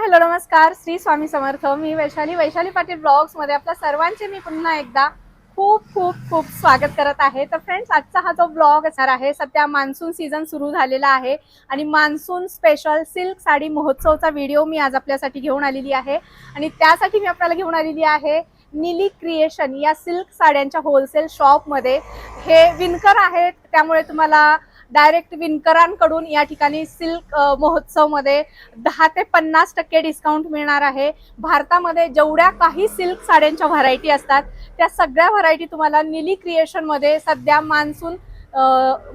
Hello नमस्कार, श्री स्वामी समर्थ. मी Vaishali Patil blogs मध्ये आपल्या सर्वांचे मी पुन्हा एकदा खूप खूप खूप स्वागत करत आहे. तर फ्रेंड्स, आजचा हा जो ब्लॉग असणार आहे, सध्या मान्सून सीझन सुरू झालेला आहे आणि मान्सून स्पेशल सिल्क साडी महोत्सवचा व्हिडिओ मी आज आपल्यासाठी घेऊन आलेली आहे. आणि त्यासाठी मी आपल्याला घेऊन आलेली आहे निली क्रिएशन या सिल्क साड्यांच्या होलसेल शॉप मध्ये. हे विणकर आहेत, त्यामुळे तुम्हाला डायरेक्ट विणकरांकडून या ठिकाणी सिल्क महोत्सव मध्ये 10 ते 50% डिस्काउंट मिळणार आहे. भारतामध्ये जेवढ्या काही सिल्क साड्यांच्या व्हरायटी असतात त्या सगळ्या व्हरायटी तुम्हाला निली क्रिएशन मध्ये सध्या मान्सून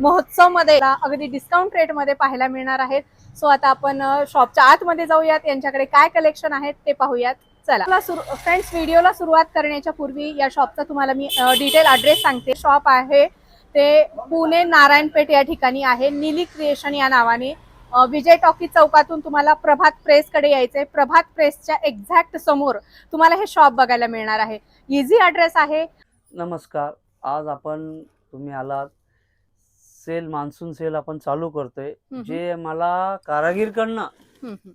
महोत्सव मध्ये अगदी डिस्काउंट रेट मध्ये पाहायला मिळणार आहेत. सो आता आपण शॉपच्या आतमध्ये जाऊयात, यांच्याकडे काय कलेक्शन आहेत ते पाहूयात. चला फ्रेंड्स, व्हिडिओला सुरुवात करण्याच्या पूर्वी या शॉपचा तुम्हाला मी डिटेल ॲड्रेस सांगते. शॉप आहे ते पुणे नारायणपेठ या ठिकाणी आहे, निली क्रिएशन या नावाने. विजय टॉकी चौकातून तुम्हाला प्रभात प्रेस कडे यायचंय. प्रभात प्रेसच्या एक्झॅक्ट समोर तुम्हाला हे शॉप बघायला मिळणार आहे. इझी ॲड्रेस आहे. नमस्कार. आज आपण तुम्ही आलात सेल, मान्सून सेल आपण चालू करतोय. जे मला कारागीरकडनं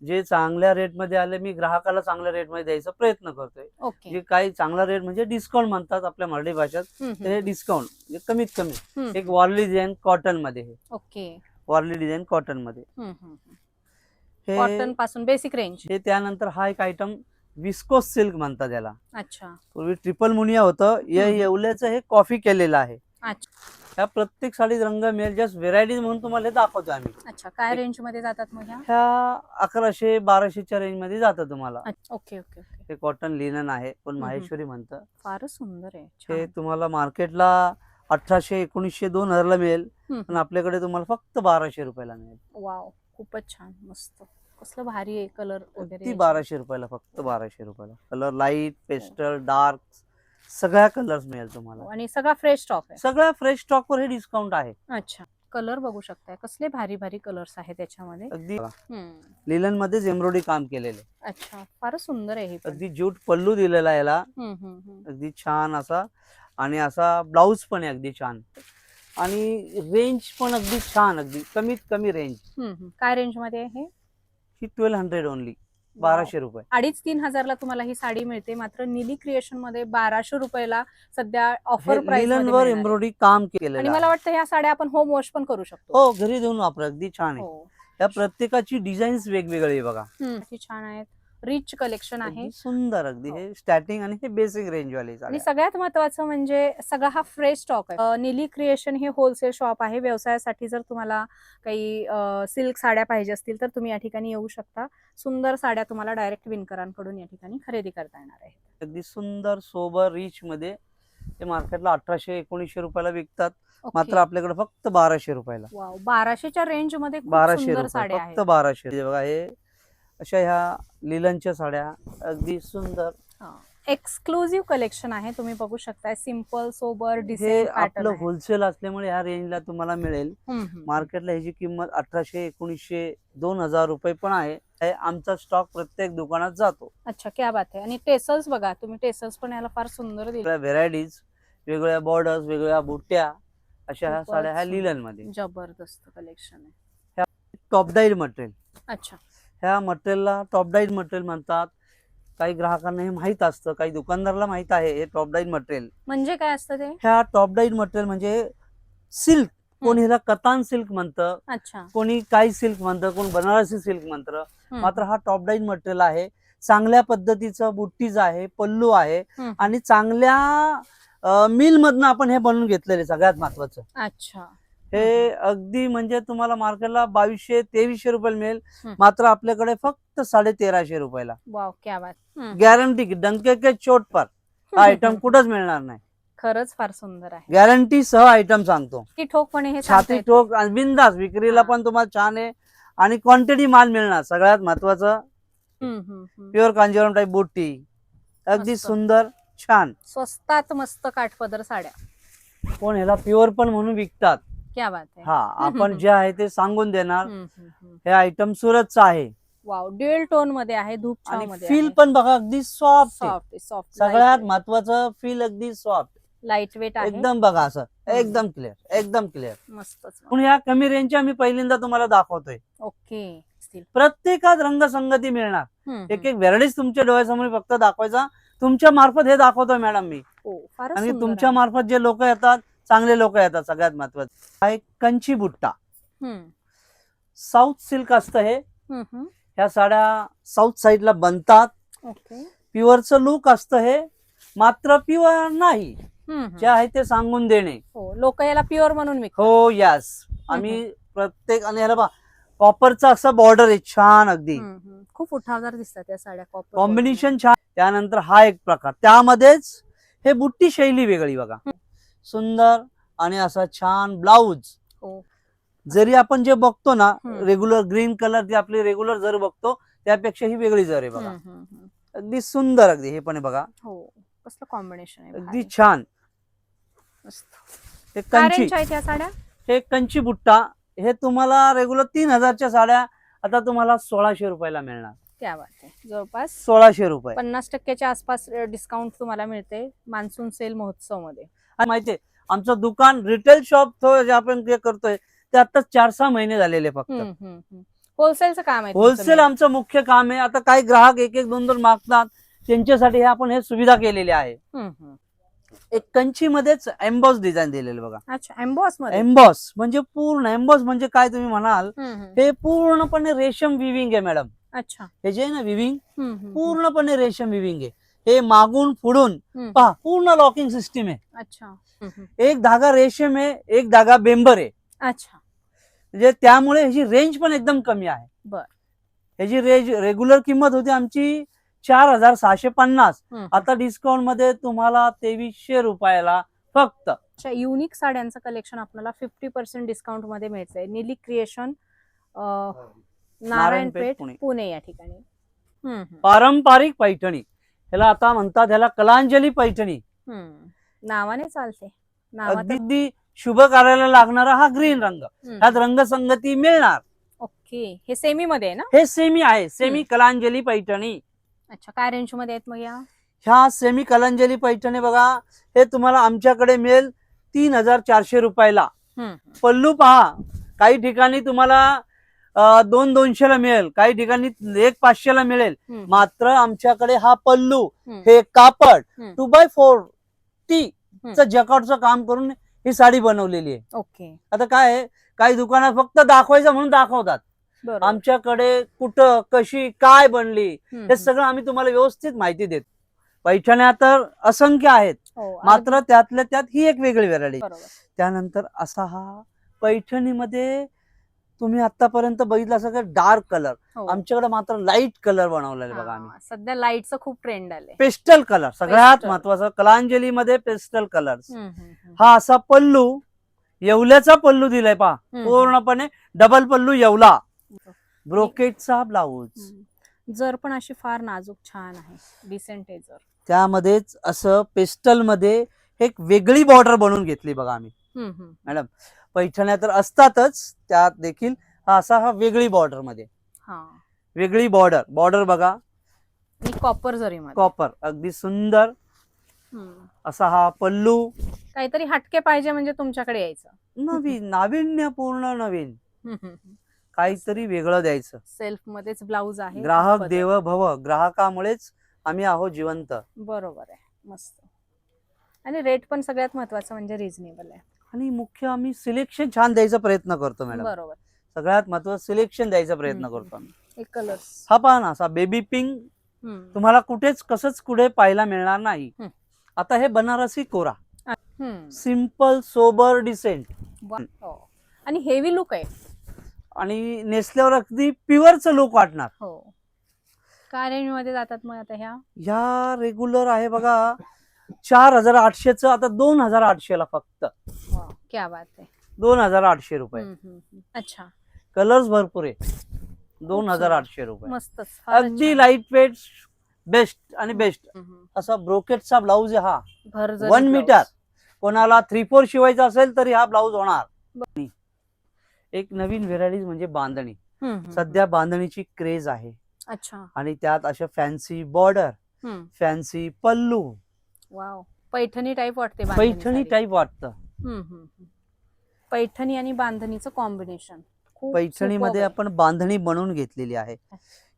जे चांगल्या रेट मध्ये आले, मी ग्राहकाला चांगल्या रेट मध्ये द्यायचा प्रयत्न करतोय. जे काही चांगला रेट म्हणजे डिस्काउंट म्हणतात आपल्या मराठी भाषेत, हे डिस्काउंट म्हणजे कमीत कमी. एक वॉर्ली डिझाईन कॉटन मध्ये, हे वॉर्ली डिझाईन कॉटन मध्ये, हे कॉटन पासून बेसिक रेंज. हे त्यानंतर हा एक आयटम विस्कोस सिल्क म्हणतात याला. अच्छा. पूर्वी ट्रिपल मुनिया होतं, या येवल्याचं हे कॉफी केलेलं आहे. अच्छा. ह्या प्रत्येक साडीत रंग मिळेल. जस्ट व्हेरायटीज म्हणून तुम्हाला हे दाखवतो आम्ही. अच्छा, काय रेंज मध्ये जातात मग ह्या 1100-1200च्या रेंज मध्ये जातं तुम्हाला. Okay okay okay. हे कॉटन लिनन आहे, पण माहेश्वरी म्हणतं. फारच सुंदर आहे. हे तुम्हाला मार्केटला 1800, 1900, 2000 ला मिळेल, पण आपल्याकडे तुम्हाला फक्त 1200 रुपयाला मिळेल. वाव, खूपच छान, मस्त. कसलं भारी आहे कलर वगैरे. ती 1200 रुपयाला, फक्त 1200 रुपयाला. कलर लाईट, पेस्टल, डार्क सगळ्या कलर्स मिळेल तुम्हाला. आणि सगळा फ्रेश स्टॉक आहे. सगळ्या फ्रेश स्टॉक वर हे डिस्काउंट आहे. अच्छा, कलर बघू शकताय, कसले भारी भारी कलर्स आहेत त्याच्यामध्ये. अगदी लिलन मध्येच एम्ब्रॉयडरी काम केलेले. अच्छा, फारच सुंदर आहे. अगदी ज्यूट पल्लू दिलेला आहे याला, अगदी छान असा. आणि असा ब्लाऊज पण आहे अगदी छान. आणि रेंज पण अगदी छान, अगदी कमीत कमी रेंज. काय रेंज मध्ये आहे ही 1200 ओनली, 1200 रुपये. 2500-3000 ला तुम्हाला ही साडी मिळते. मात्र निली क्रिएशन मध्ये 1200 रुपयाला सध्या ऑफर प्राइस वर एम्ब्रॉयडरी काम केलेलं. आणि मला वाटतं ह्या साड्या आपण होम वॉश पण करू शकतो. हो, घरी देऊन वापरा, अगदी छान आहे. या प्रत्येकाची डिझाईन्स वेगवेगळी आहे बघा. छान आहेत, रिच कलेक्शन आहे, सुंदर अगदी. हे स्टार्टिंग आणि हे बेसिक रेंज वाले. आणि सगळ्यात महत्वाचं म्हणजे सगळा हा फ्रेश स्टॉक आहे. निली क्रिएशन हे होलसेल शॉप आहे. व्यवसायासाठी जर तुम्हाला काही सिल्क साड्या पाहिजे असतील तर तुम्ही या ठिकाणी येऊ शकता. सुंदर साड्या तुम्हाला डायरेक्ट विणकरांकडून या ठिकाणी खरेदी करता येणार आहे. अगदी सुंदर सोबर रिच मध्ये. ते मार्केटला 1800-1900 रुपयाला विकतात, मात्र आपल्याकडे फक्त 1200 रुपयाला. 1200च्या रेंज मध्ये 1200 रुपये, फक्त 1200. बघा, हे अशा ह्या लिलनच्या साड्या अगदी सुंदर एक्सक्लुझिव्ह कलेक्शन आहे. तुम्ही बघू शकता, सिंपल सोबर हे डिझाइन. आपलं होलसेल असल्यामुळे ह्या रेंजला तुम्हाला मिळेल. मार्केटला ह्याची किंमत 1800, 1900, 2000 रुपये पण आहे. आमचा स्टॉक प्रत्येक दुकानात जातो. अच्छा, क्या बात आहे. आणि टेसल्स बघा तुम्ही, टेसल्स पण याला फार सुंदर दिले. व्हेरायटीज, वेगवेगळ्या बॉर्डर्स, वेगवेगळ्या बुट्ट्या, अशा ह्या साड्या ह्या लिलन मध्ये. जबरदस्त कलेक्शन आहे. ह्या टॉप डाईड मटेरियल. अच्छा, ह्या मटेरियलला टॉप डाईड मटेरियल म्हणतात. काही ग्राहकांना हे माहित असतं, काही दुकानदाराला माहित आहे हे टॉप डाईड मटेरियल म्हणजे काय असतं ते. ह्या टॉप डाईड मटेरियल म्हणजे सिल्क. कोणी ह्याला कतान सिल्क म्हणतं, अच्छा, कोणी काही सिल्क म्हणतं, कोण बनारसी सिल्क म्हणतं. मात्र हा टॉप डाईड मटेरियल आहे. चांगल्या पद्धतीचं बुट्टीज आहे, पल्लू आहे, आणि चांगल्या मिल मधनं आपण हे बनवून घेतलेले, सगळ्यात महत्वाचं. अच्छा, हे अगदी म्हणजे तुम्हाला मार्केटला 2200-2300 रुपयाला मिळेल, मात्र आपल्याकडे फक्त 1350 रुपयाला. वाव, क्या बात. गॅरंटी की डंके के चोट पर हा आयटम कुठंच मिळणार नाही. खरंच फार सुंदर आहे. गॅरंटी सह आयटम सांगतो. की ठोकपणे हे छाती ठोक, बिंदास. विक्रीला पण तुम्हाला छान आहे, आणि क्वांटिटी माल मिळणार. सगळ्यात महत्वाचं प्युअर कांजीवरम टाईप बुट्टी, अगदी सुंदर छान. स्वस्तात मस्त काठपदर साड्या. कोण ह्याला प्युअर पण म्हणून विकतात. क्या बात आहे. हा, आपण जे आहे ते सांगून देणार. हे आयटम सुरतचं आहे. वाव, ड्युअल टोन मध्ये आहे, धूप छाव मध्ये. फील पण बघा, अगदी सॉफ्ट. सॉफ्ट, सगळ्यात महत्वाचं फील अगदी सॉफ्ट, लाईट वेट आहे एकदम. बघा असं एकदम क्लिअर, एकदम क्लिअर. मस्तच. पण ह्या कमी रेंजच्या मी पहिल्यांदा तुम्हाला दाखवतोय. ओके, असतील. प्रत्येकात रंगसंगती मिळणार. हम्म, एक एक व्हेरायटीज तुमच्या डोळ्यासमोर फक्त दाखवायचा. तुमच्या मार्फत हे दाखवतोय मॅडम मी. हो, फारच आणि सुंदर तुमच्या आहे. मार्फत जे लोक येतात, चांगले लोक येतात. सगळ्यात महत्वाचं हा एक कंची बुट्टा, हम्म, साऊथ सिल्क असतं हे. हम्म, हम्म. ह्या साड्या साऊथ साईडला बनतात. ओके. प्युअरचं लुक असतं हे, मात्र प्युअर नाही. हम्म, जे आहे ते सांगून देणे. हो, लोक याला प्युअर म्हणून विकतात. हो यस. आम्ही प्रत्येक आणि ह्याला कॉपरचा असं बॉर्डर आहे छान अगदी. खूप उठावदार दिसतात या साड्या कॉपर कॉम्बिनेशन छान. त्यानंतर हा एक प्रकार, त्यामध्येच हे बुट्टी शैली वेगळी बघा. सुंदर आणि असा छान ब्लाऊज. हो. जरी आपण जे बघतो ना हम्म. रेग्युलर ग्रीन कलर, जे आपली रेग्युलर जर बघतो त्यापेक्षा ही वेगळी जर आहे बघा. हम्म. अगदी सुंदर अगदी. हे पण आहे बघा, हो, कसलं कॉम्बिनेशन आहे, अगदी भारी. छान. मस्त. हे काय कंची, रेंज आहेत या साड्या? हे कंची बुट्टा, हे तुम्हाला रेग्युलर 3000च्या साड्या आता तुम्हाला 1600 रुपयाला मिळणार. क्या बात आहे. जवळपास 1600 रुपये. 50%च्या आसपास डिस्काउंट तुम्हाला मिळते मान्सून सेल महोत्सव मध्ये. आणि माहितीये आमचं दुकान रिटेल शॉप जे आपण जे करतोय ते आता 4-6 महिने झालेले फक्त. होलसेलचं काम आहे होलसेल तुमचं आमचं मुख्य काम आहे. आता काही ग्राहक एक एक दोन दोन मागतात, त्यांच्यासाठी हे आपण हे सुविधा केलेली आहे. main. एक कंची मध्येच एम्बॉस डिझाईन दिलेले बघा. अच्छा, एम्बॉस मध्ये. एम्बॉस म्हणजे पूर्ण, एम्बॉस म्हणजे काय तुम्ही म्हणाल, हे पूर्णपणे रेशम विविंग आहे मॅडम. अच्छा. हे जे आहे ना विविंग, पूर्ण. पूर्णपणे रेशम विविंग आहे. हे मागून पुढून पहा पूर्ण लॉकिंग सिस्टीम आहे. अच्छा. एक धागा रेशम आहे, एक धागा बेंबर आहे. अच्छा. म्हणजे त्यामुळे ह्याची रेंज पण एकदम कमी आहे. बर. ह्याची रेंज रेग्युलर किंमत होती आमची 4650. आता डिस्काउंट मध्ये तुम्हाला 2300 रुपयाला फक्त. अच्छा, युनिक साड्यांचं कलेक्शन आपल्याला 50% डिस्काउंट मध्ये मिळतंय. नीली क्रिएशन, नारायणपेठ, पुणे. पुणे या ठिकाणी. पारंपरिक पैठणी, ह्याला आता म्हणतात, ह्याला कलांजली पैठणी. नावाने चालते. नावात. अगदी शुभ कार्याला लागणारा हा ग्रीन रंग, ह्यात रंगसंगती मिळणार. ओके. हे सेमी मध्ये आहे ना? हे सेमी आहे, सेमी कलांजली पैठणी. अच्छा, काय रेंज मध्ये आहेत मग या? ह्या सेमी कलांजली पैठणी बघा, हे तुम्हाला आमच्याकडे मिळेल 3400 रुपयाला. पल्लू पहा, काही ठिकाणी तुम्हाला 200-200 मिळेल, काही ठिकाणी 1-500 मिळेल. मात्र आमच्याकडे हा पल्लू, हे कापड 2x4 चं जकार्डचं काम करून ही साडी बनवलेली आहे. ओके. आता काय आहे, काही दुकानात फक्त दाखवायचं म्हणून दाखवतात. बरोबर. आमच्याकडे कुठं कशी काय बनली हे सगळं आम्ही तुम्हाला व्यवस्थित माहिती देतो. पैठण्या तर असंख्य आहेत, हो, मात्र त्यातल्या त्यात ही एक वेगळी व्हरायटी. बरोबर. त्यानंतर असा हा पैठणीमध्ये तुम्ही आतापर्यंत बघितलं असं डार्क कलर, हो. आमच्याकडे मात्र लाईट कलर बनवलेले बघा आम्ही. सध्या लाईटचं खूप ट्रेंड आले. पेस्टल कलर सगळ्यात Pastel. महत्वाचं, कलांजली मध्ये पेस्टल कलर्स. हम्म. हा असा पल्लू, येवल्याचा पल्लू दिलाय पहा, पूर्णपणे डबल पल्लू येवला. ब्रोकेटचा ब्लाऊज, जर पण अशी फार नाजूक छान आहे, डिसेंट आहे जर. त्यामध्येच असं पेस्टल मध्ये एक वेगळी बॉर्डर बनवून घेतली बघा आम्ही. मॅडम पैठण्या तर असतातच, त्यात देखील हा वेगळी बॉर्डर मध्ये, वेगळी बॉर्डर बघा. आणि कॉपर जरी मध्ये. कॉपर, अगदी सुंदर असा हा पल्लू. काहीतरी हटके पाहिजे म्हणजे तुमच्याकडे यायचं. नवीन, नाविन्यपूर्ण नवीन काहीतरी वेगळं द्यायचं. सेल्फ मध्येच ब्लाऊज आहे. ग्राहक देव भव, ग्राहकामुळेच आम्ही आहोत जिवंत. बरोबर आहे. मस्त. आणि रेट पण सगळ्यात महत्वाचं म्हणजे रिझनेबल आहे. आणि मुख्य आम्ही सिलेक्शन छान द्यायचा प्रयत्न करतो मॅडम. बरोबर. सगळ्यात महत्वाचं सिलेक्शन द्यायचा प्रयत्न करतो आम्ही. एक कलर्स, हा पहा ना, असा बेबी पिंक तुम्हाला कुठेच कसंच कुठे पाहायला मिळणार नाही. आता हे बनारसी कोरा, सिंपल सोबर डिसेंट आणि हेवी लुक आहे. आणि नेसल्यावर अगदी प्युअरचं लुक वाटणार. हो. काय रेंज मध्ये जातात मग आता ह्या रेग्युलर आहे बघा 4800च, आता 2800 ला फक्त. क्या बात आहे. 2800 रुपये. अच्छा. कलर्स भरपूर आहे. 2800 रुपये. मस्तच. अगदी लाईट वेट, बेस्ट आणि बेस्ट असा ब्रोकेटचा ब्लाऊज आहे हा. 1 मीटर. कोणाला 3/4 शिवायचा असेल तरी हा ब्लाऊज होणार. एक नवीन व्हेरायटी म्हणजे बांधणी. सध्या बांधणीची क्रेज आहे. अच्छा. आणि त्यात अशा फॅन्सी बॉर्डर, फॅन्सी पल्लू. वाव. पैठणी टाईप वाटते. पैठणी टाईप वाटतं. पैठणी आणि बांधणीचं कॉम्बिनेशन खूप पैठणीमध्ये superb आहे. आपण बांधणी बनवून घेतलेली आहे.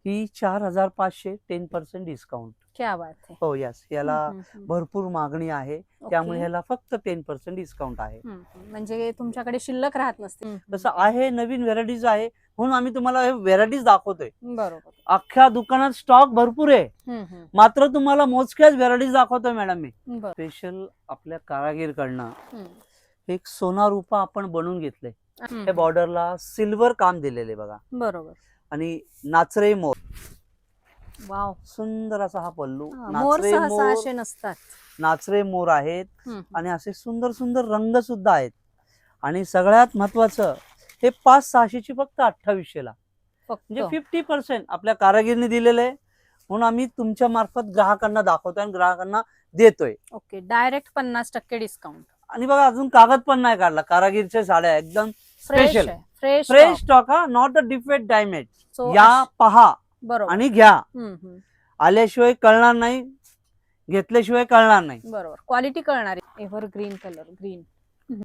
ही 4,500 10% डिस्काउंट. क्या बात आहे. हो यस, याला हम्म. भरपूर मागणी आहे, त्यामुळे ओके. ह्याला फक्त 10% डिस्काउंट आहे. म्हणजे तुमच्याकडे शिल्लक राहत नसते. तसं आहे, नवीन व्हेरायटीज आहे, म्हणून आम्ही तुम्हाला हे व्हेरायटीज दाखवतोय. बरोबर. अख्ख्या दुकानात स्टॉक भरपूर आहे, हम्म. मात्र तुम्हाला मोजक्याच व्हेरायटीज दाखवतोय मॅडम मी. बरं. स्पेशल आपल्या कारागीरकडनं हम्म. एक सोना रूपा आपण बनवून घेतलंय. हम्म. हे बॉर्डरला सिल्वर काम दिलेले बघा, बरोबर. आणि नाचरे मोर, वाव. सुंदर असा हा पल्लू. मोर नाचरे सहसा मोर, असे नसतात. नाचरे मोर आहेत, हम्म. आणि असे सुंदर सुंदर रंग सुद्धा आहेत. आणि सगळ्यात महत्वाचं, हे 5-600 ची फक्त 2800 ला, म्हणजे फक्त 50% आपल्या कारागिरने दिलेलं आहे, म्हणून आम्ही तुमच्या मार्फत ग्राहकांना दाखवतोय आणि ग्राहकांना देतोय. Okay, direct 50% discount. आणि बघा, अजून कागद पण नाही काढला. कारागीरच्या साड्या एकदम फ्रेश स्पेशल, आहे. फ्रेश फ्रेश स्टॉक हा, not a defect damage. So, या पहा बरोबर. आणि घ्या, हम्म. आल्याशिवाय कळणार नाही, घेतल्याशिवाय कळणार नाही. बरोबर, क्वालिटी कळणार. Ever green colour, green.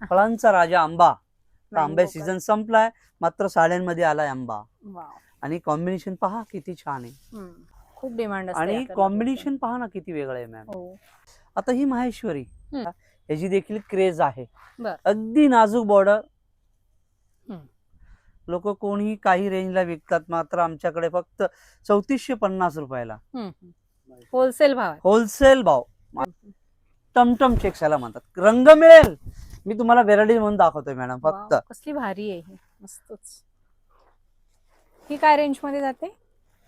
फळांचा राजा आंबा. Mango आंबे color. सीझन संपलाय, मात्र साड्यांमध्ये आलाय आंबा. वाव. आणि कॉम्बिनेशन पहा किती छान आहे. खूप डिमांड असते आणि या color कॉम्बिनेशन पहा ना किती वेगळं आहे मॅम. चं. हो. आता ही माहेश्वरी, ह्याची देखील क्रेज आहे. बर. अगदी नाजूक बॉर्डर. हम्म. लोक कोणीही काही रेंजला विकतात, मात्र आमच्याकडे फक्त 3450 रुपयाला होलसेल भाव आहे. होलसेल भाव. टमटम चेक्स याला म्हणतात. रंग मिळेल, मी तुम्हाला व्हेरायटी म्हणून दाखवतोय मॅडम फक्त. वाव, कसली भारी आहे ही. मस्तच. ही काय रेंज मध्ये जाते?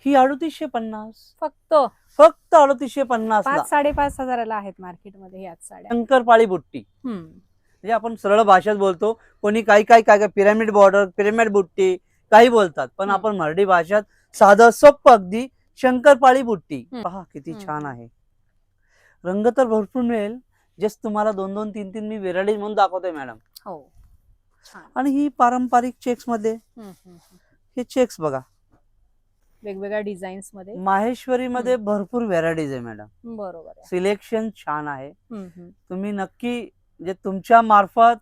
ही 3850, फक्त फक्त 3850 ला. 5-5.5 हजाराला आहेत मार्केटमध्ये याच साड्या. शंकरपाळी बुट्टी, म्हणजे आपण सरळ भाषेत बोलतो, कोणी काही काही काय पिरामिड बॉर्डर, पिरामिड बुट्टी काही बोलतात, पण आपण मराठी भाषेत साधं सोप्पं अगदी शंकरपाळी बुट्टी. पहा किती छान आहे. रंग तर भरपूर मिळेल, जस्ट तुम्हाला 2-2, 3-3 मी व्हेरायटी म्हणून दाखवतोय मॅडम. हो. छान. आणि ही पारंपरिक चेक्स मध्ये, हे चेक्स बघा, वेगवेगळ्या डिझाईन्स मध्ये. माहेश्वरी मध्ये भरपूर व्हेरायटीज आहे मॅडम. बरोबर आहे. सिलेक्शन छान आहे. तुम्ही नक्की, म्हणजे तुमच्या मार्फत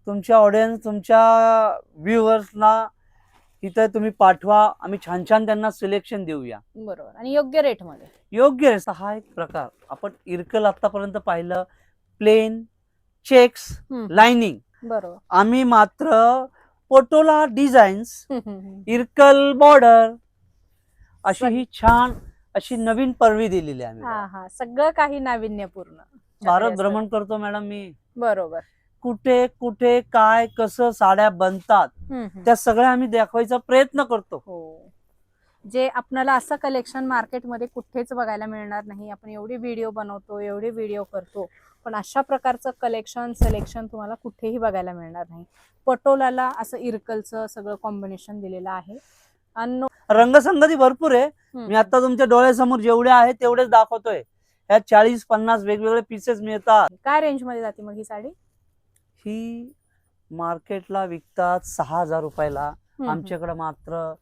तुमच्या ऑडियन्स, तुमच्या व्ह्युअर्सना इथं तुम्ही पाठवा, आम्ही छान छान त्यांना सिलेक्शन देऊया. बरोबर, आणि योग्य रेट मध्ये. योग्य. हा एक प्रकार आपण इरकल आतापर्यंत पाहिलं, प्लेन चेक्स लाइनिंग. बरोबर. आम्ही मात्र पटोला डिझाईन्स, इरकल बॉर्डर अशी ही छान अशी नवीन पर्वी दिलेली आहे आम्ही. सगळं काही नाविन्यपूर्ण. भारत भ्रमण करतो मॅडम मी. बरोबर. कुठे कुठे काय कसं साड्या बनतात, त्या सगळ्या आम्ही दाखवायचा प्रयत्न करतो. हो. जे आपल्याला असं कलेक्शन मार्केटमध्ये कुठेच बघायला मिळणार नाही. आपण एवढे व्हिडिओ बनवतो, एवढे व्हिडिओ करतो, पण अशा प्रकारचं कलेक्शन सिलेक्शन तुम्हाला कुठेही बघायला मिळणार नाही. पटोलाला असं इरकलचं सगळं कॉम्बिनेशन दिलेलं आहे. आणि रंगसंगती भरपूर आहे. मी आता तुमच्या डोळ्यासमोर जेवढे आहेत तेवढेच दाखवतोय. ह्या 40-50 वेगवेगळे पीसेस मिळतात. काय रेंज मध्ये जाते मग ही साडी? ही मार्केटला विकतात 6000 रुपयाला, आमच्याकडे मात्र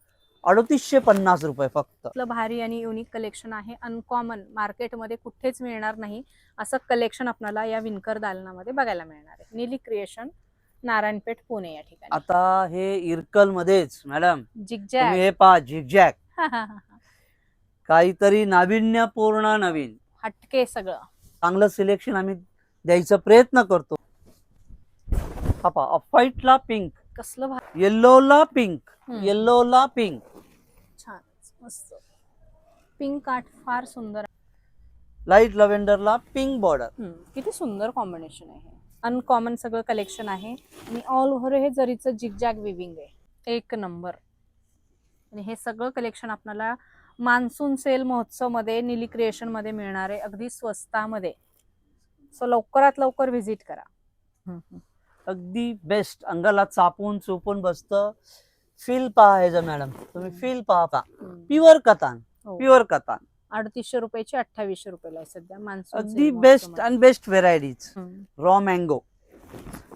3850 रुपये फक्त. भारी आणि युनिक कलेक्शन आहे. अनकॉमन, मार्केटमध्ये कुठेच मिळणार नाही असं कलेक्शन आपल्याला या विणकर दालनामध्ये बघायला मिळणार आहे. नीली क्रिएशन, नारायणपेठ, पुणे या ठिकाणी. आता हे इरकल मध्येच मॅडम, झिगझॅग. हे पहा झिगझॅग, काहीतरी नाविन्यपूर्ण, नवीन हटके, सगळं चांगलं सिलेक्शन आम्ही द्यायचा प्रयत्न करतो. हा पहा, ऑफ व्हाईट ला पिंक, कसलं भारी. येल्लो ला पिंक, येल्लो ला पिंक. छान, मस्त. पिंक आर्ट फार सुंदर. लाईट लव्हेंडरला पिंक बॉर्डर. किती सुंदर कॉम्बिनेशन आहे. अनकॉमन सगळं कलेक्शन आहे आणि ऑल ओव्हर हे जरीचं जिगजॅग विविंग आहे. एक नंबर. आणि हे सगळं कलेक्शन आपल्याला मान्सून सेल महोत्सव मध्ये, नीली क्रिएशन मध्ये मिळणार आहे, अगदी स्वस्तामध्ये. सो लवकरात लवकर व्हिजिट करा. अगदी बेस्ट, अंगाला चापून चोपून बसतं. फील पहा ह्याचं मॅडम, तुम्ही फील पहा. Pure कतान, pure कतान. 3800 रुपयाची 2800 रुपयाला आहे सध्या मान्सून. अगदी best and best varieties. Raw mango,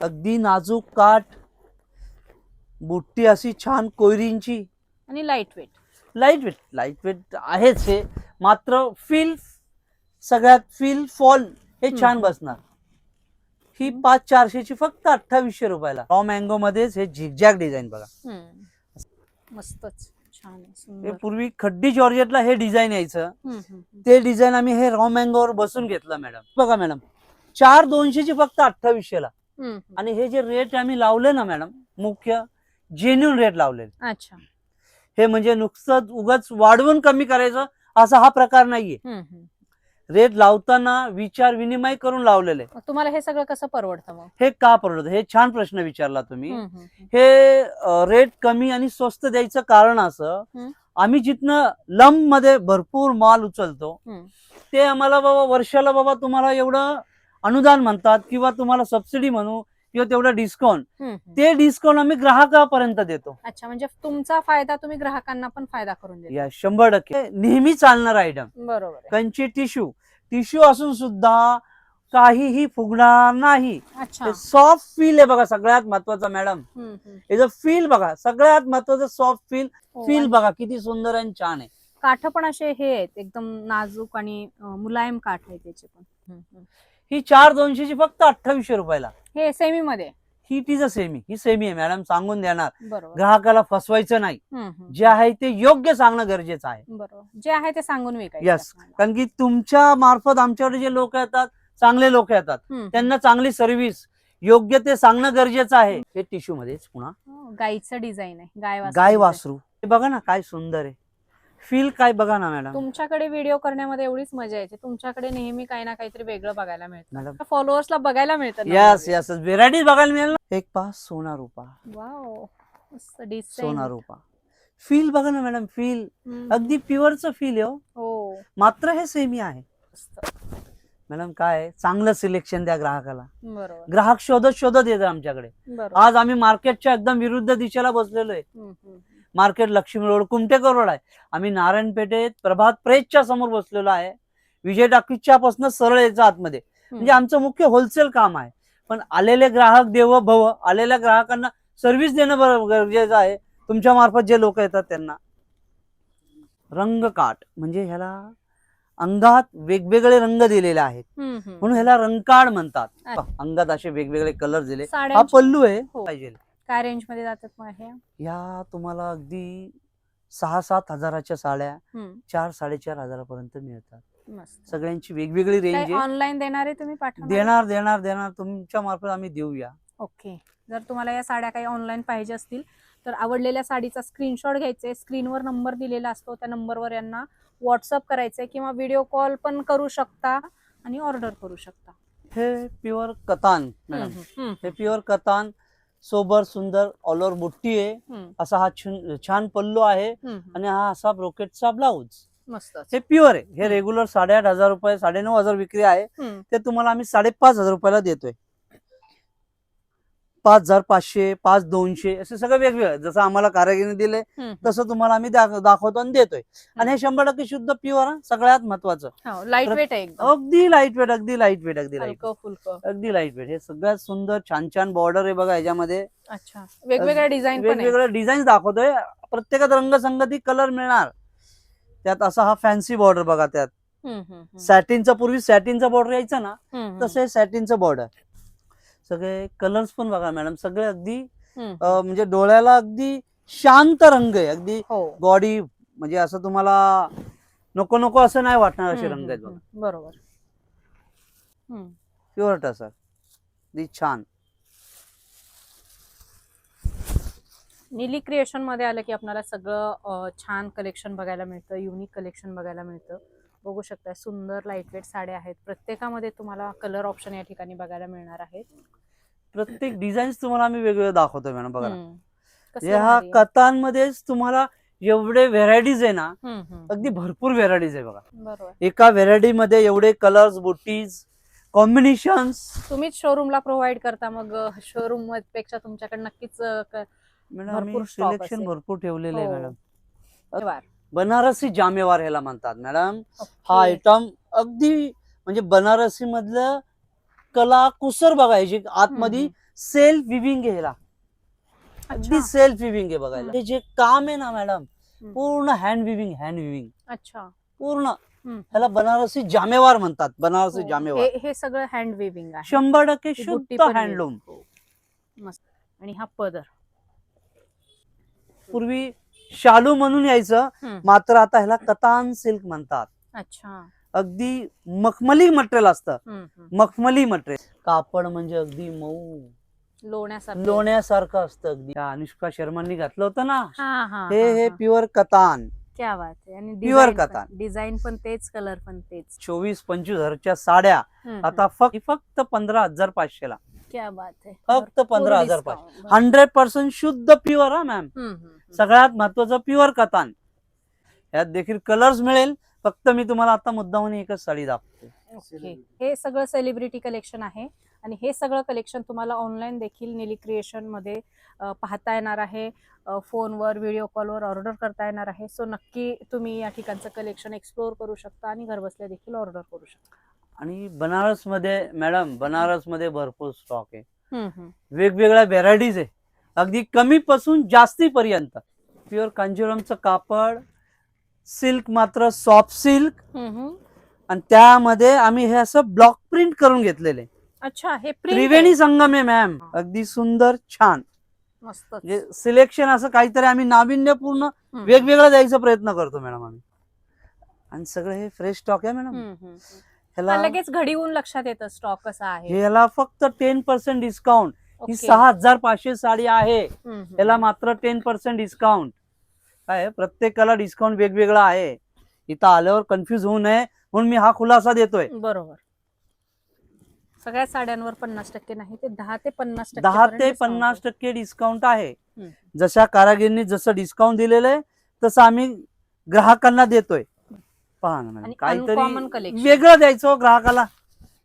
अगदी नाजूक काठ, बुट्टी अशी छान कोयरींची, आणि लाईट वेट. लाईट वेट आहेच हे, मात्र फील, सगळ्यात फील फॉल हे छान बसणार. ही 5-400 ची फक्त 2800 रुपयाला. रॉ मँगो मध्येच हे झिगझॅग डिझाईन बघा, मस्तच छान आहे, हे सुंदर. पूर्वी खड्डी जॉर्जेटला हे डिझाईन यायचं, हम्म, हम्म, हम्म. ते डिझाईन आम्ही हे रॉ मँगोवर बसून घेतलं मॅडम. बघा मॅडम, 4,200 फक्त 2800ला. हम्म, हम्म. आणि हे जे रेट आम्ही लावले ना मॅडम, मुख्य जेन्युन रेट लावले. अच्छा. हे म्हणजे नुकतं उगाच वाढवून कमी करायचं असा हा प्रकार नाहीये. हम्म, हम्म. रेट लावताना विचार विनिमय करून लावलेले. मग तुम्हाला हे सगळं कसं परवडतं मग? हे का परवडत, हे छान प्रश्न विचारला तुम्ही. हम्म, हम्म, हम्म. हे रेट कमी आणि स्वस्त द्यायचं कारण असं, हम्म. आम्ही जिथनं लंब मध्ये भरपूर माल उचलतो, हम्म. ते आम्हाला बाबा वर्षाला बाबा तुम्हाला एवढं अनुदान म्हणतात किंवा तुम्हाला सबसिडी म्हणू किंवा तेवढा डिस्काउंट, हम्म, हम्म. ते डिस्काउंट आम्ही ग्राहकापर्यंत देतो. अच्छा, म्हणजे तुमचा फायदा तुम्ही ग्राहकांना पण फायदा करून देता. या 100% नेहमी चालणार आयटम. बरोबर आहे. कंची टिश्यू असून सुद्धा काहीही फुगणार नाही. अच्छा. सॉफ्ट फील आहे बघा सगळ्यात महत्वाचा मॅडम. हम्म, हम्म. याचं फील बघा, सगळ्यात महत्वाचं सॉफ्ट फील. हो, फील आणि बघा किती सुंदर आणि छान आहे. काठ पण असे हे आहेत एकदम नाजूक आणि मुलायम काठ आहे त्याचे पण. हम्म, हम्म. ही 4,200 फक्त 2800 रुपयाला. हे सेमी मध्ये. ही तिचं सेमी, ही सेमी आहे मॅडम, सांगून देणार. बरोबर. ग्राहकाला फसवायचं नाही. हम्म, हम्म. जे आहे ते योग्य सांगणं गरजेचं आहे. बरोबर, जे आहे ते सांगून विकायचं यस, आपल्याला. कारण की तुमच्या मार्फत आमच्याकडे जे लोक येतात, चांगले लोक येतात, हम्म. त्यांना चांगली सर्व्हिस योग्य ते सांगणं गरजेचं आहे. हे टिश्यू मध्येच पुन्हा हो, गाईचं डिझाईन आहे, गाय गाय design. वासरू. हे बघा ना काय सुंदर आहे. फील काय बघा ना मॅडम. तुमच्याकडे व्हिडिओ करण्यामध्ये एवढीच मजा येते, तुमच्याकडे नेहमी काही ना काहीतरी वेगळं बघायला मिळतं, मॅडम फॉलोअर्सला बघायला मिळतं. यस यस, व्हेरायटीज बघायला मिळेल ना. एक पास सोना रुपा, वाव, मस्त सोना डिझाईन. रुपा. फील बघा ना मॅडम, फील अगदी प्युअरचं फील आहे. हो, मात्र हे सेमी आहे. मस्त. मॅडम काय चांगलं सिलेक्शन द्या ग्राहकाला. बरोबर, ग्राहक शोधत शोधत येतात आमच्याकडे. बरोबर. आज आम्ही मार्केटच्या एकदम विरुद्ध दिशेला बसलेलो आहे. हम्म, हम्म. Market Lakshmi road Kumtekar road आहे. आम्ही नारायणपेठेत प्रभात प्रेसच्या समोर बसलेलो आहे. विजय टाकीच्या पासून सरळ यायचं आतमध्ये. म्हणजे आमचं मुख्य होलसेल काम आहे. पण आलेले ग्राहक देव भव, आलेल्या ग्राहकांना सर्व्हिस देणं गरजेचं आहे. तुमच्या मार्फत जे लोक येतात त्यांना. रंगकाठ म्हणजे ह्याला अंगात वेगवेगळे रंग दिलेले आहेत, हम्म, हम्म. म्हणून ह्याला रंगकाठ म्हणतात. अच्छा. अंगात असे वेगवेगळे कलर दिले. हा साड्यांची पल्लू आहे. हो. पाहिजे काय रेंज मध्ये जातात मग हे? या तुम्हाला अगदी 6-7 हजाराच्या साड्या हम्म, 4-4.5 हजारापर्यंत मिळतात. मस्त. सगळ्यांची वेगवेगळी रेंज काही आहे. ऑनलाईन देणार आहे तुम्ही, पाठवणार? देणार देणार देणार तुमच्या मार्फत आम्ही देऊया. ओके. जर तुम्हाला या साड्या काही ऑनलाईन पाहिजे असतील तर आवडलेल्या साडीचा स्क्रीनशॉट घ्यायचे, स्क्रीनवर नंबर दिलेला असतो, त्या नंबरवर यांना व्हॉट्सअप करायचे किंवा व्हिडिओ कॉल पण करू शकता आणि ऑर्डर करू शकता. हे प्युअर कतान मॅडम. हम्म, हे प्युअर कतान, सोबर सुंदर ऑल ओव्हर बुट्टी आहे. हम्म, असा हा छान पल्लू आहे हम्म. आणि हा असा ब्रोकेटचा ब्लाऊज. मस्त. हे प्युअर आहे. हे रेग्युलर 8,500 रुपये 9,500 विक्री आहे. हम्म, ते तुम्हाला आम्ही 5,500 रुपयाला देतोय. 5,500, 5,200 असे सगळं वेगवेगळं, जसं आम्हाला कारागिरीने दिले हम्म. तसं तुम्हाला आम्ही दाखवतो आणि देतोय. आणि हे 100% शुद्ध प्युअर, सगळ्यात महत्वाचं. हो, लाईट वेट आहे एकदम. अगदी लाईट वेट, अगदी लाईट वेट, अगदी लाईट, हलकं फुलकं. अगदी लाईट वेट. हे सगळ्यात सुंदर छान छान बॉर्डर आहे बघा याच्यामध्ये. अच्छा, वेगवेगळ्या डिझाईन पण आहे. वेगवेगळे डिझाईन दाखवतोय. प्रत्येकात रंगसंगती कलर मिळणार. त्यात असा हा फॅन्सी बॉर्डर बघा. त्यात हम्म, हम्म, हम्म. सॅटिनचा, पूर्वी सॅटिनचा बॉर्डर यायचा ना, हम्म, तसे सॅटिनचं बॉर्डर. सगळे कलर्स पण बघा मॅडम, सगळे अगदी हम्म. म्हणजे डोळ्याला अगदी शांत रंग आहे. अगदी हो. बॉडी म्हणजे असं तुम्हाला नको नको असं नाही वाटणार असे हम्म, रंग आहेत हम्म, बघा. बरोबर. हम्म. प्युअर टसर, अगदी छान. निली क्रिएशन मध्ये आलं की आपल्याला सगळं छान कलेक्शन बघायला मिळतं, युनिक कलेक्शन बघायला मिळतं. बघू शकता, सुंदर लाईटवेट साड्या आहेत. प्रत्येकामध्ये तुम्हाला कलर ऑप्शन या ठिकाणी बघायला मिळणार आहेत. प्रत्येक डिझाईन तुम्हाला आम्ही वेगवेगळे दाखवतो मॅडम बघा ना. हम्म. कसलं ह्या भारी आहे. कथांमध्येच तुम्हाला एवढे व्हेरायटीज आहे ना, हम्म, हम्म. अगदी भरपूर व्हेरायटीज आहे बघा. बरोबर. एका व्हेरायटी मध्ये एवढे कलर्स, बुटीज, कॉम्बिनेशन्स. तुम्हीच शोरूमला प्रोव्हाइड करता, मग शोरूम पेक्षा तुमच्याकडे नक्कीच मॅडम भरपूर आम्ही stock सिलेक्शन असेल. भरपूर ठेवलेलं आहे हो. मॅडम. धन्यवाद. बनारसी जामेवार ह्याला म्हणतात मॅडम. हा ओके. आयटम अगदी म्हणजे बनारसी मधलं कला कुसर बघायची. आतमध्ये हम्म. सेल्फ विविंग आहे ह्याला. अगदी अच्छा. सेल्फ विविंग आहे बघायला. हे जे काम आहे ना मॅडम, हम्म. पूर्ण हँड विविंग अच्छा. पूर्ण. हम्म. ह्याला बनारसी जामेवार म्हणतात. बनारसी हो. जामेवार हे सगळं हँड वेविंग आहे. 100% ती बुट्टी शुद्ध पण हँडलूम. वेगळी. हो. मस्त. आणि हा पदर. पूर्वी शालू म्हणून यायचं, हम्म. मात्र आता ह्याला कतान सिल्क म्हणतात. अच्छा. अगदी मखमली मटेरियल असतं, हम्म. मखमली मटेरियल. कापड म्हणजे अगदी मऊ लोण्यासारखं. लोण्यासारखं असतं अगदी. त्या अनुष्का शर्मांनी घातलं होतं ना, हा हा हे प्युअर कतान. क्या बात आहे. आणि Pure कतान. डिझाईन पण तेच, कलर पण तेच. 24-25 हजारच्या साड्या हम्म. आता फक्त 15,500 ला. क्या बात आहे. फक्त भरपूर 15,500. discount. 100% शुद्ध प्युअर हा मॅम. हम्म. सगळ्यात महत्वाचं प्युअर कतान. यात देखील कलर्स मिळेल. फक्त मी तुम्हाला आता मुद्दामून एकच साडी दाखवतो. ओके. हे सगळं सेलिब्रिटी कलेक्शन आहे आणि हे सगळं कलेक्शन तुम्हाला ऑनलाईन देखील नेली क्रिएशन मध्ये पाहता येणार आहे. फोनवर, व्हिडिओ कॉलवर ऑर्डर करता येणार आहे. सो नक्की तुम्ही या ठिकाणचं कलेक्शन एक्सप्लोअर करू शकता आणि घरबसल्या देखील ऑर्डर करू शकता. आणि बनारस मध्ये मॅडम, बनारस मध्ये भरपूर स्टॉक आहे. हम्म. वेगवेगळ्या व्हेरायटीज आहे, अगदी कमी पासून जास्ती पर्यंत. प्युअर कांजीवरमचं कापड, सिल्क मात्र सॉफ्ट सिल्क, आणि त्यामध्ये आम्ही हे असं ब्लॉक प्रिंट करून घेतलेले. अच्छा. हे त्रिवेणी संगम आहे मॅम. अगदी सुंदर, छान. मस्त. म्हणजे सिलेक्शन असं काहीतरी आम्ही नाविन्यपूर्ण वेगवेगळं द्यायचा प्रयत्न करतो मॅडम आम्ही. आणि सगळं हे फ्रेश स्टॉक आहे मॅडम. ह्याला लगेच घडीहून लक्षात येतं स्टॉक कसा आहे. ह्याला फक्त 10% डिस्काउंट. ही 6,500 साडी आहे, याला मात्र 10% डिस्काउंट. काय प्रत्येकाला डिस्काउंट वेगवेगळा आहे. इथं आल्यावर कन्फ्युज होऊ नये म्हणून मी हा खुलासा देतोय. बरोबर. सगळ्या साड्यांवर 50% नाही, ते 10 ते 50%. 10 ते 50% डिस्काउंट आहे. जशा कारागिरींनी जसं डिस्काउंट दिलेलं आहे तसं आम्ही ग्राहकांना देतोय. पहा ना मॅडम, काहीतरी वेगळं द्यायचं ग्राहकाला.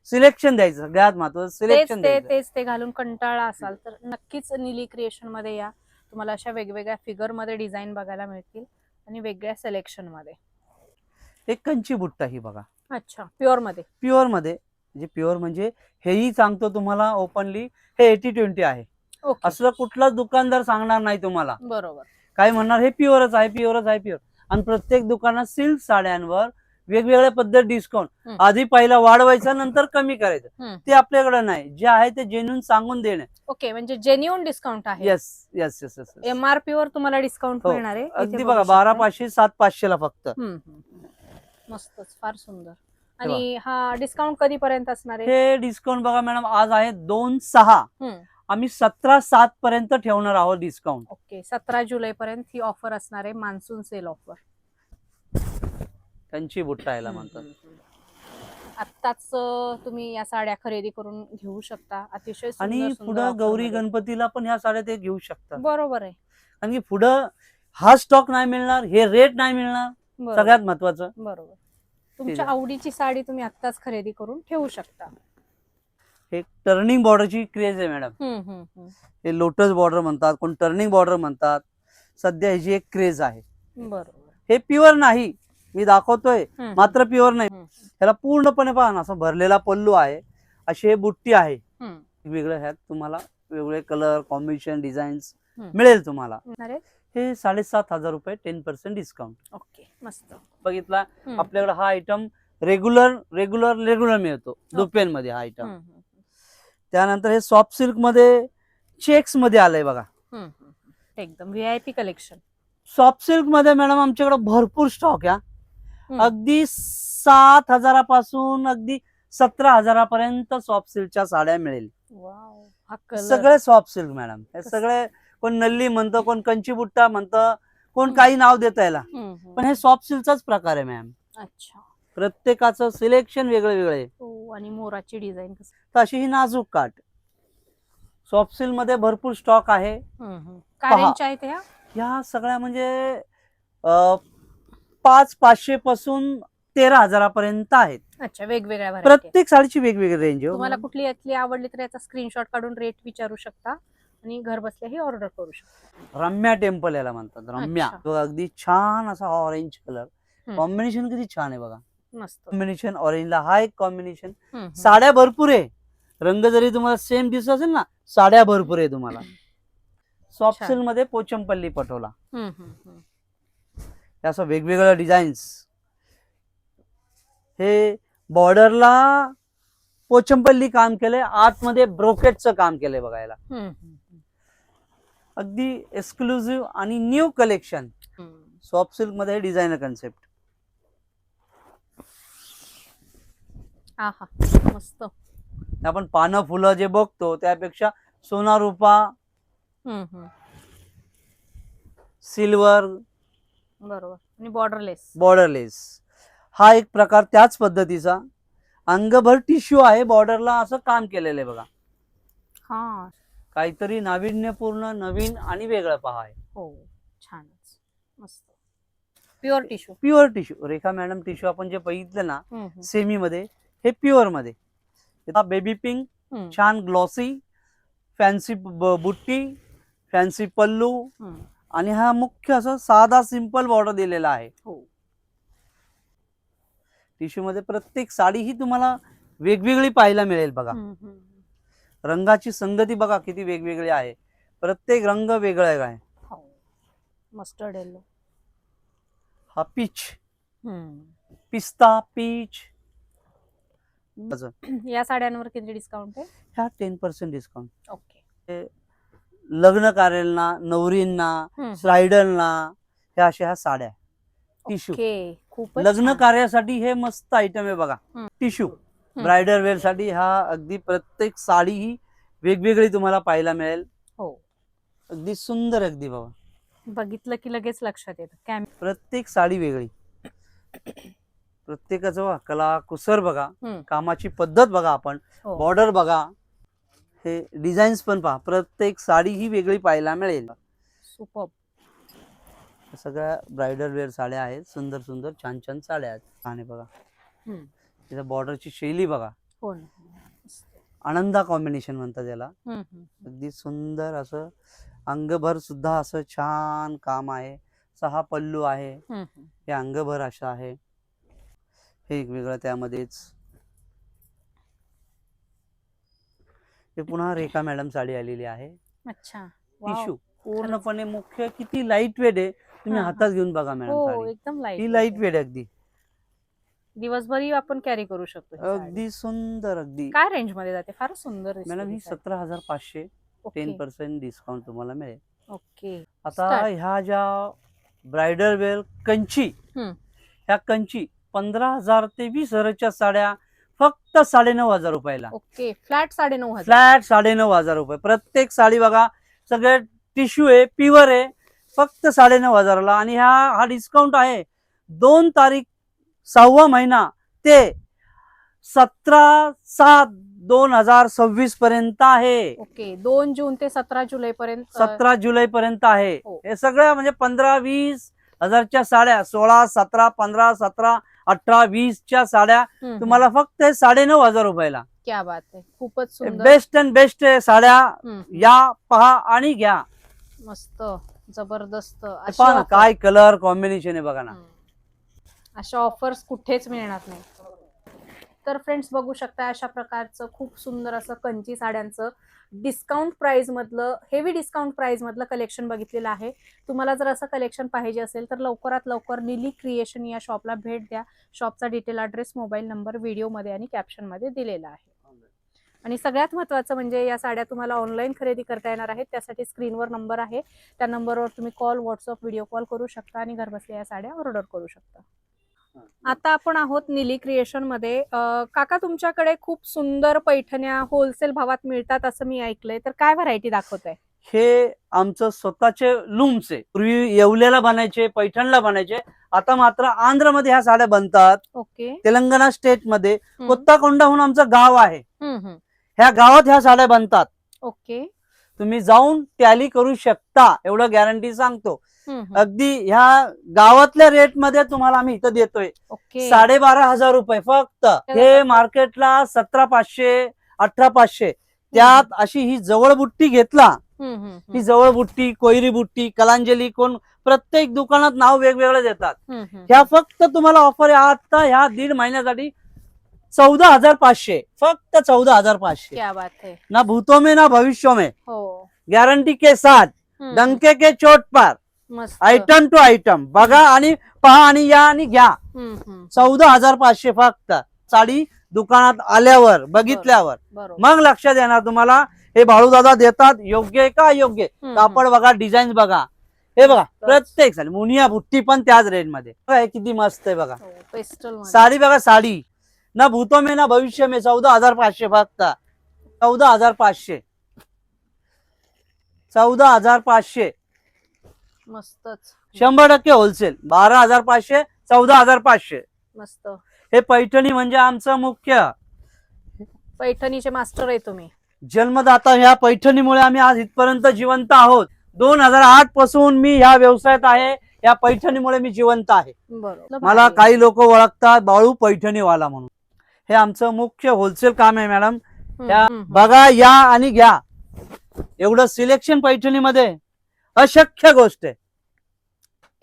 सिलेक्शन द्यायचं, सगळ्यात महत्वाचं सिलेक्शन द्यायचं. तेच ते घालून कंटाळा असाल तर नक्कीच नीली क्रिएशन मध्ये या. तुम्हाला अशा वेगवेगळ्या फिगर मध्ये डिझाईन बघायला मिळतील आणि वेगळ्या सिलेक्शन मध्ये. एक कंची बुट्टा ही बघा. अच्छा. प्युअर मध्ये. प्युअर मध्ये म्हणजे प्युअर म्हणजे हेही सांगतो तुम्हाला ओपनली, हे 80-20 आहे. असलं कुठलाच दुकानदार सांगणार नाही तुम्हाला. बरोबर. काय म्हणणार हे प्युअरच आहे, प्युअरच आहे, प्युअर. आणि प्रत्येक दुकानात सिल्क साड्यांवर वेगवेगळ्या पद्धत डिस्काउंट. आधी पहिला वाढवायचा, नंतर कमी करायचं. ते आपल्याकडे नाही. जे आहे ते जेन्युइन सांगून देणे. ओके. म्हणजे जेन्युइन डिस्काउंट आहे. Yes yes yes yes. MRP वर तुम्हाला डिस्काउंट मिळणार आहे. अगदी बघा 12,500 7,500 ला फक्त. मस्तच, फार सुंदर. आणि हा डिस्काउंट कधीपर्यंत असणार आहे? हे डिस्काउंट बघा मॅडम, आज आहे 2/6. आम्ही 17/7 पर्यंत ठेवणार आहोत डिस्काउंट. ओके. 17 जुलै पर्यंत ही ऑफर असणार आहे, मान्सून सेल ऑफर. कंची बुट्टा याला म्हणतात. आत्ताच तुम्ही या साड्या खरेदी करून घेऊ शकता. अतिशय सुंदर आणि सुंदर पुढे offer गौरी मध्ये. गणपतीला पण ह्या साड्या ते घेऊ शकतात. बरोबर आहे. कारण की पुढे हा स्टॉक नाही मिळणार, हे रेट नाही मिळणार. बरोबर. सगळ्यात महत्वाचं. बरोबर. तुमच्या आवडीची साडी तुम्ही आत्ताच खरेदी करून ठेवू शकता. एक टर्निंग बॉर्डरची क्रेज आहे मॅडम. हे लोटस बॉर्डर म्हणतात, कोण टर्निंग बॉर्डर म्हणतात. सध्या ह्याची एक क्रेज आहे. बरोबर. हे प्युअर नाही, मी दाखवतोय, मात्र प्युअर नाही. ह्याला पूर्णपणे पहा ना, असं भरलेला पल्लू आहे, अशी हे बुट्टी आहे. वेगळं ह्यात तुम्हाला वेगवेगळे कलर कॉम्बिनेशन डिझाईन्स मिळेल तुम्हाला. हे 7,500 रुपये 10% डिस्काउंट. ओके. मस्त. बघितला आपल्याकडे हा आयटम रेग्युलर मिळतो दुपेन मध्ये हा आयटम. त्यानंतर हे सॉफ्ट सिल्क मध्ये चेक्स मध्ये आलंय बघा. एकदम व्हीआयपी कलेक्शन. सॉफ्ट सिल्क मध्ये मॅडम आमच्याकडे भरपूर स्टॉक आहे. अगदी 7,000 पासून अगदी 17,000 पर्यंत सॉफ्ट सिल्कच्या साड्या मिळेल. सगळे सॉफ्ट सिल्क मॅडम. हे सगळे कोण नल्ली म्हणतं, कोण कंची बुट्टा म्हणतं, कोण काही नाव देतं याला, पण हे सॉफ्ट सिल्कचाच प्रकार आहे मॅम. अच्छा. प्रत्येकाचं सिलेक्शन वेगळं वेगळं आहे. आणि मोराची डिझाईन तर अशी ही नाजूक काठ सॉफ्ट सिल्क मध्ये भरपूर स्टॉक आहे. काय रेंज आहे त्या? ह्या सगळ्या म्हणजे 5,500 पासून 13,000 पर्यंत आहेत. अच्छा. वेगवेगळ्या प्रत्येक साडीची वेगवेगळी रेंज आहे. तुम्हाला कुठली यातली आवडली तर याचा स्क्रीनशॉट काढून रेट विचारू शकता आणि घर बसल्याही ऑर्डर करू शकता. रम्या टेम्पल याला म्हणतात. रम्या. अगदी छान असा ऑरेंज कलर कॉम्बिनेशन, किती छान आहे बघा. मस्त कॉम्बिनेशन. ऑरेंजला हा एक कॉम्बिनेशन. साड्या भरपूर आहे. रंग जरी तुम्हाला सेम दिसत असेल ना, साड्या भरपूर आहे तुम्हाला. सॉफ्ट सिल्क मध्ये पोचमपल्ली पटोला. असं वेगवेगळ्या डिझाईन्स. हे बॉर्डरला पोचमपल्ली काम केलंय, आतमध्ये ब्रोकेटचं काम केलंय बघायला. अगदी एक्सक्लुझिव्ह आणि न्यू कलेक्शन सॉफ्ट सिल्क मध्ये डिझायनर कन्सेप्ट. आहा मस्त. आपण पानं फुलं जे बघतो त्यापेक्षा सोना रुपा सिल्वर बरोबर. आणि बॉर्डरलेस. बॉर्डरलेस हा एक प्रकार त्याच पद्धतीचा. अंगभर टिश्यू आहे, बॉर्डरला असं काम केलेलं आहे बघा. हा काहीतरी नाविन्यपूर्ण नवीन आणि वेगळं पहा आहे. हो छानच मस्त. Pure tissue. Pure tissue. Rekha madam tissue आपण जे बघितलं ना सेमी मध्ये, हे प्युअर मध्ये. बेबी पिंक, छान ग्लॉसी, फॅन्सी बुट्टी, फॅन्सी पल्लू आणि हा मुख्य असं साधा सिंपल बॉर्डर दिलेला आहे. टिश्यू मध्ये प्रत्येक साडी ही तुम्हाला वेगवेगळी पाहायला मिळेल बघा. रंगाची संगती बघा किती वेगवेगळी आहे, प्रत्येक रंग वेगळा आहे. मस्टर्ड येलो, हा पीच, पिस्ता पीच. या साड्यांवर किती डिस्काउंट आहे? ह्या 10% डिस्काउंट. ओके. लग्न कार्याला, नवरींना, ब्रायडलना ह्या अशा ह्या साड्या टिश्यू. खूपच लग्न छान. कार्यासाठी हे मस्त आयटम आहे बघा. टिश्यू ब्रायडल वेअर साठी हा अगदी प्रत्येक साडी ही वेगवेगळी तुम्हाला पाहायला मिळेल. हो अगदी सुंदर, अगदी बाबा बघितलं की लगेच लक्षात येतं. प्रत्येक साडी वेगळी, प्रत्येकाचं बघा कला कुसर बघा, कामाची पद्धत बघा, आपण बॉर्डर बघा, हे डिझाईन्स पण पहा, प्रत्येक साडी ही वेगळी पाहायला मिळेल. सुपर. सगळ्या ब्रायडल वेअर साड्या आहेत, सुंदर सुंदर छान छान साड्या आहेत. आणि बघा तिच्या बॉर्डरची शैली बघा. हो आनंदा कॉम्बिनेशन म्हणतात त्याला. अगदी सुंदर असं अंगभर सुद्धा असं छान काम आहे. हा पल्लू आहे, हे अंगभर अशा आहे, हे एक वेगळं त्यामध्येच. हे पुन्हा रेखा मॅडम साडी आलेली आहे. अच्छा. टिश्यू पूर्णपणे मुख्य, किती लाईट वेट आहे. तुम्ही हातात घेऊन बघा मॅडम साडी, एकदम ही लाईट वेट आहे अगदी. दिवसभरही आपण कॅरी करू शकतो. अगदी सुंदर. अगदी काय रेंज मध्ये जाते? फार सुंदर मॅडम ही 17,500. 10% डिस्काउंट तुम्हाला मिळेल. ओके. आता ह्या ज्या ब्रायडल वेअर कंची, ह्या कंची 15,000 ते 20,000च्या साड्या फक्त 9,500 रुपयाला. ओके. फ्लॅट 9,500. फ्लॅट 9,500 रुपये. प्रत्येक साडी बघा, सगळे टिश्यू आहे, प्युअर आहे, फक्त 9,500ला. आणि हा डिस्काउंट आहे 2 तारीख 6वा महिना ते 17/7/2026 पर्यंत आहे. ओके. 2 जून ते 17 जुलै पर्यंत. 17 जुलै पर्यंत आहे. हे सगळं म्हणजे 15-20 हजारच्या साड्या, 16, 17, 15, 17, 18, 20च्या साड्या तुम्हाला फक्त 9,500 रुपयाला. क्या बात आहे. खूपच सुंदर. बेस्ट अँड बेस्ट साड्या. या पहा आणि घ्या. मस्त जबरदस्त. पहा ना काय कलर कॉम्बिनेशन आहे बघा ना. अशा ऑफर्स कुठेच मिळणार नाही. तर फ्रेंड्स बघू शकता अशा प्रकारचं खूप सुंदर असं कंची साड्यांचं डिस्काउंट प्राइस मधलं, हेवी डिस्काउंट प्राइस मधलं कलेक्शन बघितलेलं आहे. तुम्हाला जर असं कलेक्शन पाहिजे असेल तर लवकरात लवकर निली क्रिएशन या शॉपला भेट द्या. शॉपचा डिटेल ॲड्रेस, मोबाईल नंबर व्हिडिओमध्ये आणि कॅप्शनमध्ये दिलेला आहे. आणि सगळ्यात महत्त्वाचं म्हणजे या साड्या तुम्हाला ऑनलाईन खरेदी करता येणार आहेत. त्यासाठी स्क्रीनवर नंबर आहे, त्या नंबरवर तुम्ही कॉल, व्हॉट्सअप, व्हिडिओ कॉल करू शकता आणि घरबसल्या या साड्या ऑर्डर करू शकता. आता आपण आहोत निली क्रिएशन मध्ये. काका तुमच्याकडे खूप सुंदर पैठण्या होलसेल भावात मिळतात असं मी ऐकलंय, तर काय व्हरायटी दाखवताय? हे आमचं स्वतःचे लूम्स आहे. पूर्वी येवल्याला बनायचे, पैठणला बनायचे, आता मात्र आंध्रमध्ये ह्या साड्या बनतात. ओके. तेलंगणा स्टेट मध्ये कोत्ताकोंडाहून आमचं गाव आहे, ह्या गावात ह्या साड्या बनतात. ओके. तुम्ही जाऊन टॅली करू शकता, एवढं गॅरंटी सांगतो. अगदी ह्या गावातल्या रेट मध्ये तुम्हाला आम्ही इथं देतोय. 12,500 रुपये फक्त. हे मार्केटला 17,500, 18,500. त्यात अशी ही जवळ बुट्टी घेतला, ही जवळ बुट्टी, कोयरी बुट्टी, कलांजली, कोण प्रत्येक दुकानात नाव वेगवेगळं देतात. ह्या फक्त तुम्हाला ऑफर आहे आता ह्या 1.5 महिन्यासाठी 14,500, फक्त 14,500. क्या बात है. ना भूतों में ना भविष्य में, गारंटी के साथ, डंके के चोट पर, आयटम टू आयटम. बघा आणि पहा आणि या आणि घ्या. 14,500 फक्त. साडी दुकानात आल्यावर बघितल्यावर बरोबर. मग लक्षात येणार तुम्हाला हे बाळूदादा देतात योग्य आहे का योग्य आहे. कापड बघा, डिझाईन बघा, हे बघा प्रत्येक साडी मुनिया बुट्टी पण त्याच रेंज मध्ये बघा, हे किती मस्त आहे बघा. पेस्टल साडी बघा, साडी ना भूतो में ना भविष्य में 14,500 फक्त 14,500 14,500 मस्तच 100% होलसेल 12,500 14,500 मस्त. हे पैठणी म्हणजे आमचं मुख्य पैठणीचे मास्टर आहे तुम्ही. जन्मदाता. ह्या पैठणीमुळे आम्ही आज इथपर्यंत जिवंत आहोत. 2008 पासून मी ह्या व्यवसायात आहे. या पैठणीमुळे मी जिवंत आहे. बरोबर. मला काही लोक ओळखतात बाळू पैठणीवाला म्हणून. हे आमचं मुख्य होलसेल काम आहे मॅडम. बघा या आणि घ्या. एवढं सिलेक्शन पैठणीमध्ये अशक्य गोष्ट आहे.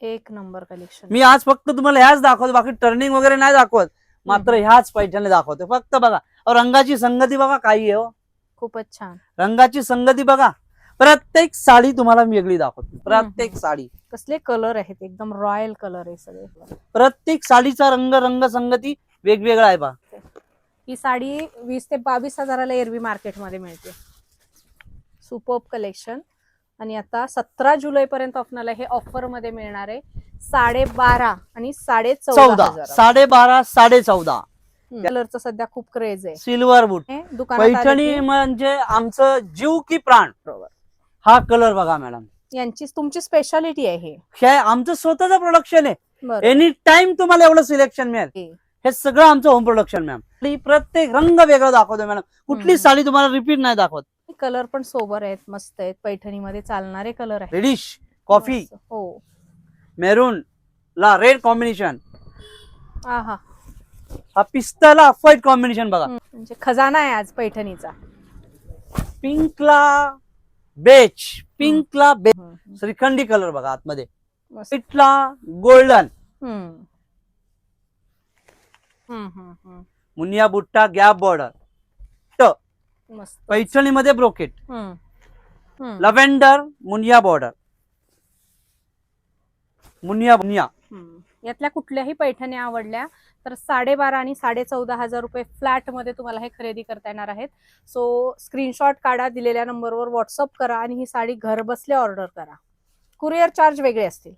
एक नंबर कलेक्शन. मी आज फक्त तुम्हाला ह्याच दाखवतो, बाकी टर्निंग वगैरे नाही दाखवत. मात्र ह्याच पैठणी दाखवतो फक्त. बघा रंगाची संगती बघा काही आहे हो. खूपच छान. रंगाची संगती बघा. प्रत्येक साडी तुम्हाला मी वेगळी दाखवतो. प्रत्येक साडी कसले कलर आहेत, एकदम रॉयल कलर आहे सगळे. प्रत्येक साडीचा रंग संगती वेगवेगळा आहे बा. ही साडी 20 ते 22 हजाराला एरवी मार्केटमध्ये मिळते. Superb collection. आणि आता 17 जुलै पर्यंत आपल्याला हे ऑफर मध्ये मिळणार आहे. 12.5 आणि 14.5 12.5 14.5 कलरचं सध्या खूप क्रेज आहे. सिल्वर बूट पैठणी म्हणजे आमचं जीव की प्राण. बरोबर. हा कलर बघा मॅडम, यांची तुमची स्पेशालिटी आहे. हे आमचं स्वतःचं प्रोडक्शन आहे. बरोबर. एनी टाइम तुम्हाला एवढं सिलेक्शन मिळेल. हे सगळं आमचं होम प्रोडक्शन मॅम. प्रत्येक रंग वेगळा दाखवतो मॅडम. कुठली साडी तुम्हाला रिपीट नाही दाखवत. कलर पण सोबर आहेत, मस्त आहेत. पैठणीमध्ये चालणारे कलर आहेत. रेडिश, कॉफी, हो, मेरून ला रेड कॉम्बिनेशन. आहा, हा पिस्ताला ऑफ व्हाईट कॉम्बिनेशन बघा. म्हणजे खजाना आहे आज पैठणीचा. पिंकला बेच, पिंकला बेच. श्रीखंडी कलर बघा आतमध्ये. व्हाईटला गोल्डन. मुनिया बुट्टा गॅप बॉर्डर. पैठणीमध्ये ब्रोकेट. लव्हेंडर मुनिया बॉर्डर. मुनिया यातल्या कुठल्याही पैठणी आवडल्या तर 12.5 आणि 14.5 हजार रुपये फ्लॅट मध्ये तुम्हाला हे खरेदी करता येणार आहेत. सो स्क्रीनशॉट काढा, दिलेल्या नंबरवर व्हॉट्सअप करा आणि ही साडी घर बसल्या ऑर्डर करा. कुरिअर चार्ज वेगळे असतील.